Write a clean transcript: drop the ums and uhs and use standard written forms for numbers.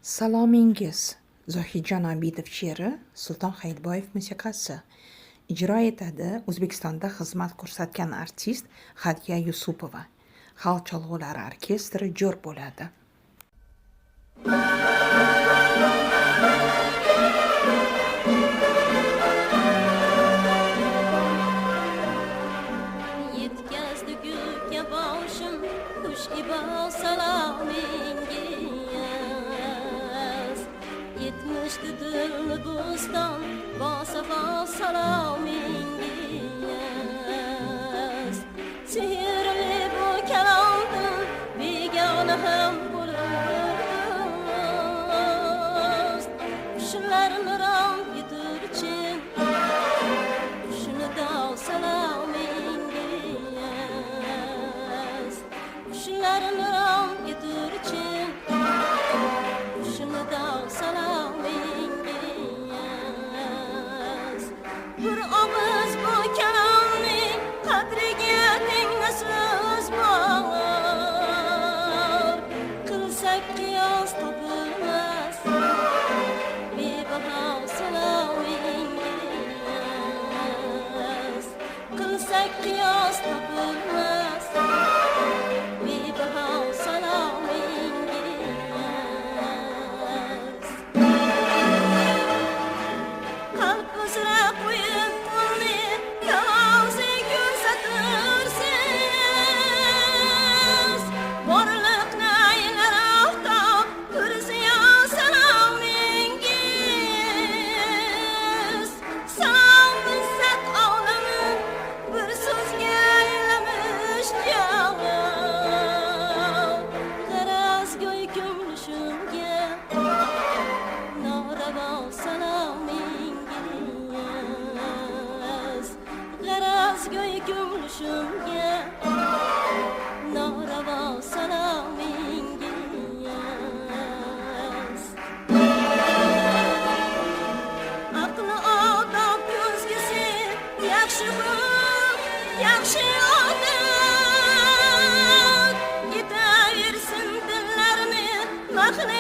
Salomingiz. Zohidjon Abidov she'ri, Sulton Hayitboyev musiqasi. Ijro etadi O'zbekistonda xizmat ko'rsatgan artist Hadiya Yusupova. Xalq cholg'ulari orkestri jo'r bo'ladi. Yetkazdi ko'kka boshim, qush ibo salomingiz. Yetmishdi dilni bo'ston, bosafo salomingiz. Sehrli bu kalomdan begona ham bo'lur. Qushlarni rom yeturchin, qushni dov salomingiz. Qushlarni rom yeturchin, qushni dov salomingiz. Bir ovoz bu kalomning qadriga tengsiz bor. Qilsak qiyos topilmas bebaho salomingiz. Qilsak qiyos topilmas bebaho salomingiz. Qalb uzra qo'yib pulni yolg'iz ko'rsatursiz. Borliqni aylar oftob ko'rsiyo salomingiz. Salom izzat olami bir so'zga aylamish javob. G'araz go'y ko'mlishimga noravo salomingiz. G'araz go'y ko'mlishimga noravo salomingiz. Aqli odob ko'zgisi yaxshi xulq, yaxshi odat. Yetaversin dillarni mahli